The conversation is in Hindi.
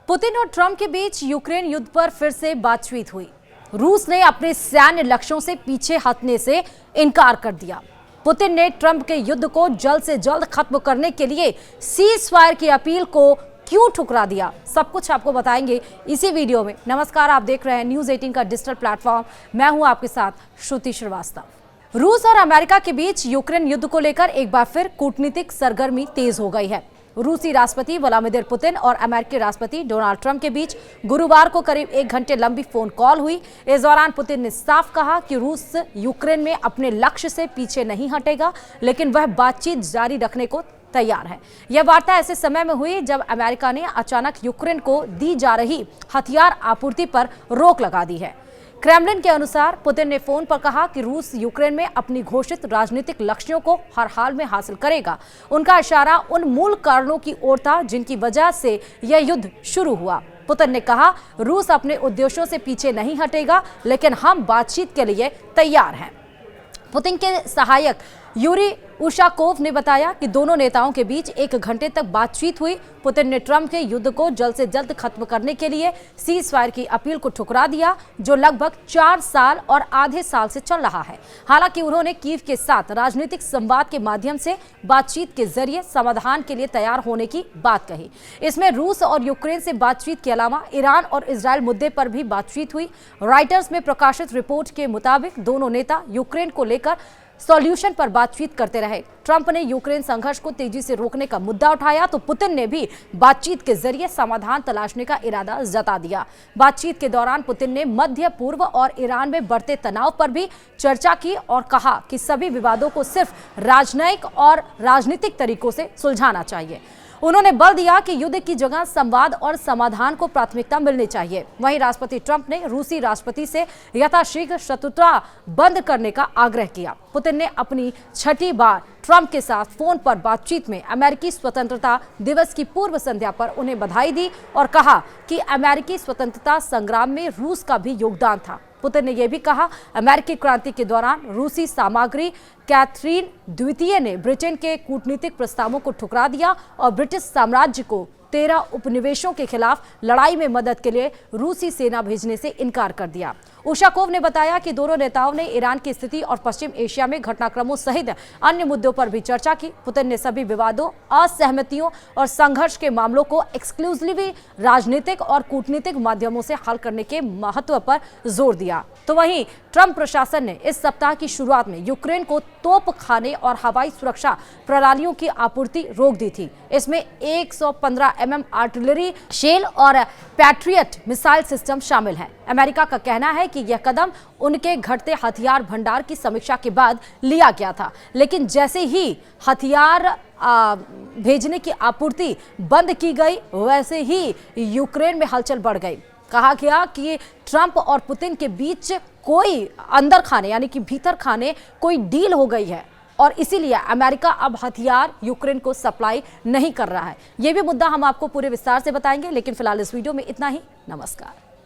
पुतिन और ट्रंप के बीच यूक्रेन युद्ध पर फिर से बातचीत हुई। रूस ने अपने सैन्य लक्ष्यों से पीछे हटने से इनकार कर दिया। पुतिन ने ट्रंप के युद्ध को जल्द से जल्द खत्म करने के लिए सीज फायर की अपील को क्यों ठुकरा दिया, सब कुछ आपको बताएंगे इसी वीडियो में। नमस्कार, आप देख रहे हैं न्यूज़ 18 का डिजिटल प्लेटफॉर्म। मैं हूं आपके साथ श्रुति श्रीवास्तव। रूस और अमेरिका के बीच यूक्रेन युद्ध को लेकर एक बार फिर कूटनीतिक सरगर्मी तेज हो गई है। रूसी राष्ट्रपति व्लादिमीर पुतिन और अमेरिकी राष्ट्रपति डोनाल्ड ट्रंप के बीच गुरुवार को करीब 1 घंटे लंबी फोन कॉल हुई। इस दौरान पुतिन ने साफ कहा कि रूस यूक्रेन में अपने लक्ष्य से पीछे नहीं हटेगा, लेकिन वह बातचीत जारी रखने को तैयार है। यह वार्ता ऐसे समय में हुई जब अमेरिका ने अचानक यूक्रेन को दी जा रही हथियार आपूर्ति पर रोक लगा दी है। क्रेमलिन के अनुसार पुतिन ने फोन पर कहा कि रूस यूक्रेन में अपनी घोषित राजनीतिक लक्ष्यों को हर हाल में हासिल करेगा। उनका इशारा उन मूल कारणों की ओर था जिनकी वजह से यह युद्ध शुरू हुआ। पुतिन ने कहा, रूस अपने उद्देश्यों से पीछे नहीं हटेगा, लेकिन हम बातचीत के लिए तैयार हैं। पुतिन के सहायक यूरी उशाकोव ने बताया कि दोनों नेताओं के बीच 1 घंटे तक बातचीत हुई। पुतिन ने ट्रंप के युद्ध को जल्द से जल्द खत्म करने के लिए सीज फायर की अपील को ठुकरा दिया, जो लगभग 4 साल और आधे साल से चल रहा है। हालांकि उन्होंने कीव के साथ राजनीतिक संवाद के माध्यम से बातचीत के जरिए समाधान के लिए तैयार होने की बात कही। इसमें रूस और यूक्रेन से बातचीत के अलावा ईरान और इजरायल मुद्दे पर भी बातचीत हुई। रॉयटर्स में प्रकाशित रिपोर्ट के मुताबिक दोनों नेता यूक्रेन को लेकर सॉल्यूशन पर बातचीत करते रहे। ट्रंप ने यूक्रेन संघर्ष को तेजी से रोकने का मुद्दा उठाया, तो पुतिन ने भी बातचीत के जरिए समाधान तलाशने का इरादा जता दिया। बातचीत के दौरान पुतिन ने मध्य पूर्व और ईरान में बढ़ते तनाव पर भी चर्चा की और कहा कि सभी विवादों को सिर्फ राजनयिक और राजनीतिक तरीकों से सुलझाना चाहिए। उन्होंने बल दिया कि युद्ध की जगह संवाद और समाधान को प्राथमिकता मिलनी चाहिए। वहीं राष्ट्रपति ट्रंप ने रूसी राष्ट्रपति से यथाशीघ्र शत्रुता बंद करने का आग्रह किया। पुतिन ने अपनी 6ठी बार ट्रंप के साथ फोन पर बातचीत में अमेरिकी स्वतंत्रता दिवस की पूर्व संध्या पर उन्हें बधाई दी और कहा कि अमेरिकी स्वतंत्रता संग्राम में रूस का भी योगदान था। पुतिन ने यह भी कहा, अमेरिकी क्रांति के दौरान रूसी सामग्री कैथरीन द्वितीय ने ब्रिटेन के कूटनीतिक प्रस्तावों को ठुकरा दिया और ब्रिटिश साम्राज्य को 13 उपनिवेशों के खिलाफ लड़ाई में मदद के लिए रूसी सेना भेजने से इनकार कर दिया। उशाकोव ने बताया कि दोनों नेताओं ने ईरान की स्थिति और पश्चिम एशिया में घटनाक्रमों सहित अन्य मुद्दों पर भी चर्चा की। पुतिन ने सभी विवादों, असहमतियों और संघर्ष के मामलों को एक्सक्लूसिवली राजनीतिक और कूटनीतिक माध्यमों से हल करने के महत्व पर जोर दिया। तो वहीं ट्रंप प्रशासन ने इस सप्ताह की शुरुआत में यूक्रेन को तोप खाने और हवाई सुरक्षा प्रणालियों की आपूर्ति रोक दी थी। इसमें 115 mm आर्टिलरी शेल और पैट्रियट मिसाइल सिस्टम शामिल है। अमेरिका का कहना है कि यह कदम उनके घटते हथियार भंडार की समीक्षा के बाद लिया गया था, लेकिन जैसे ही हथियार भेजने की आपूर्ति बंद की गई, वैसे ही यूक्रेन में हलचल बढ़ गई। कहा गया कि ट्रंप और पुतिन के बीच कोई अंदर खाने यानी कि भीतर खाने कोई डील हो गई है और इसीलिए अमेरिका अब हथियार यूक्रेन को सप्लाई नहीं कर रहा है। यह भी मुद्दा हम आपको पूरे विस्तार से बताएंगे, लेकिन फिलहाल इस वीडियो में इतना ही। नमस्कार।